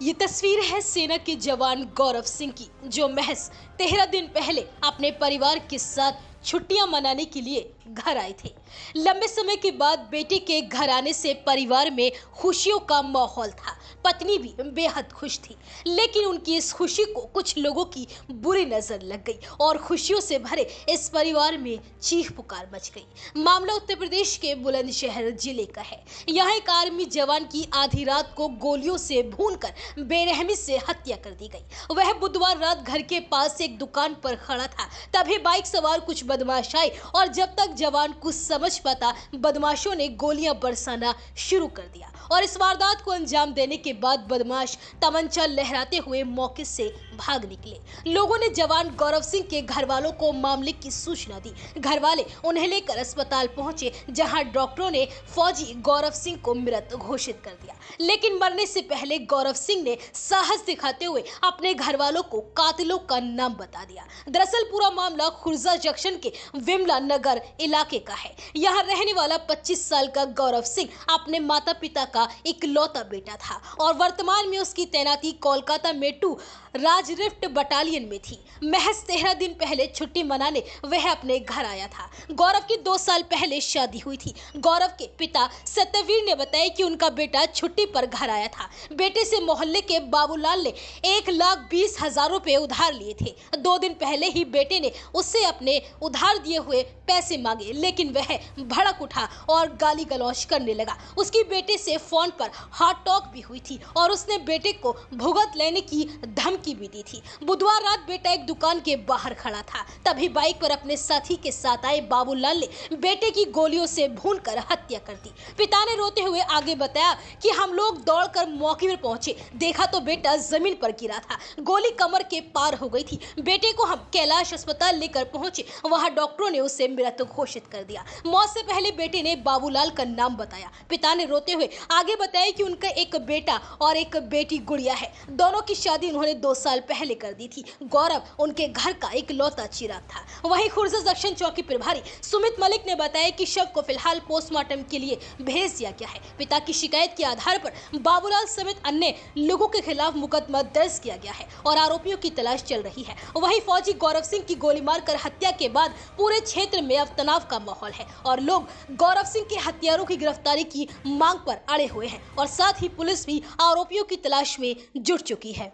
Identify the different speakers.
Speaker 1: ये तस्वीर है सेना के जवान गौरव सिंह की, जो महज 13 दिन पहले अपने परिवार के साथ छुट्टियां मनाने के लिए घर आए थे। लंबे समय के बाद बेटे के घर आने से परिवार में खुशियों का माहौल था। पत्नी भी बेहद खुश थी, लेकिन उनकी इस खुशी को कुछ लोगों की बुरी नजर लग गई और खुशियों से भरे इस परिवार में चीख पुकार मच गई। मामला उत्तर प्रदेश के बुलंदशहर जिले का है। यहाँ एक आर्मी जवान की आधी रात को गोलियों से भूनकर बेरहमी से हत्या कर दी गई। वह बुधवार रात घर के पास एक दुकान पर खड़ा था, तभी बाइक सवार कुछ बदमाश आए और जब तक जवान कुछ समझ पाता, बदमाशों ने गोलियां बरसाना शुरू कर दिया और इस वारदात को अंजाम देने के बाद बदमाश तमंचा लहराते हुए मौके से भाग निकले। लोगों ने जवान गौरव सिंह के घर वालों को मामले की सूचना दी। घर वाले उन्हें लेकर अस्पताल पहुंचे, जहां डॉक्टरों ने फौजी गौरव सिंह को मृत घोषित कर दिया। लेकिन मरने से पहले गौरव सिंह ने साहस दिखाते हुए अपने घर वालों को कातिलों का नाम बता दिया। दरअसल पूरा मामला खुर्जा जंक्शन के विमला नगर इलाके का है। यहाँ रहने वाला 25 साल का गौरव सिंह अपने माता पिता का इकलौता बेटा था और वर्तमान में उसकी तैनाती कोलकाता में 2 राज रिफ्ट बटालियन में थी। महज 13 दिन पहले छुट्टी मनाने वह अपने घर आया था। गौरव की 2 साल पहले शादी हुई थी। गौरव के पिता सत्यवीर ने बताया कि उनका बेटा छुट्टी पर घर आया था। बेटे से मोहल्ले के बाबूलाल ने 1,20,000 रुपए उधार लिए थे। 2 दिन पहले ही बेटे ने उससे अपने उधार दिए हुए पैसे मांगे, लेकिन वह भड़क उठा और गाली गलौज करने लगा। उसकी बेटे से फोन पर हॉट टॉक भी हुई थी और उसने बेटे को भुगत लेने की धमकी भी दी थी। बुधवार रात बेटा एक दुकान के बाहर खड़ा था, तभी बाइक पर अपने साथी के साथ आए बाबूलाल ने बेटे की गोलियों से भूनकर हत्या कर दी। पिता ने रोते हुए आगे बताया कि हम लोग दौड़कर मौके पर पहुंचे, देखा तो बेटा जमीन पर गिरा था, गोली कमर के पार हो गई थी। बेटे को हम कैलाश अस्पताल लेकर पहुंचे, वहां डॉक्टरों ने उसे मृत घोषित कर दिया। मौत से पहले बेटे ने बाबूलाल का नाम बताया। पिता ने रोते हुए आगे बताया कि उनका एक बेटा और एक बेटी गुड़िया है। दोनों की शादी उन्होंने 2 साल पहले कर दी थी। गौरव उनके घर का इकलौता चिराग था। वहीं खुर्जा जंक्शन चौकी प्रभारी सुमित मलिक ने बताया कि शव को फिलहाल पोस्टमार्टम के लिए भेज दिया गया है। पिता की शिकायत के आधार पर बाबूलाल समेत अन्य लोगों के खिलाफ मुकदमा दर्ज किया गया है और आरोपियों की तलाश चल रही है। वहीं फौजी गौरव सिंह की गोली मारकर हत्या के बाद पूरे क्षेत्र में अब तनाव का माहौल है और लोग गौरव सिंह के हत्यारों की गिरफ्तारी की मांग पर अड़े हुए हैं और साथ ही पुलिस भी आरोपियों की तलाश में जुट चुकी है।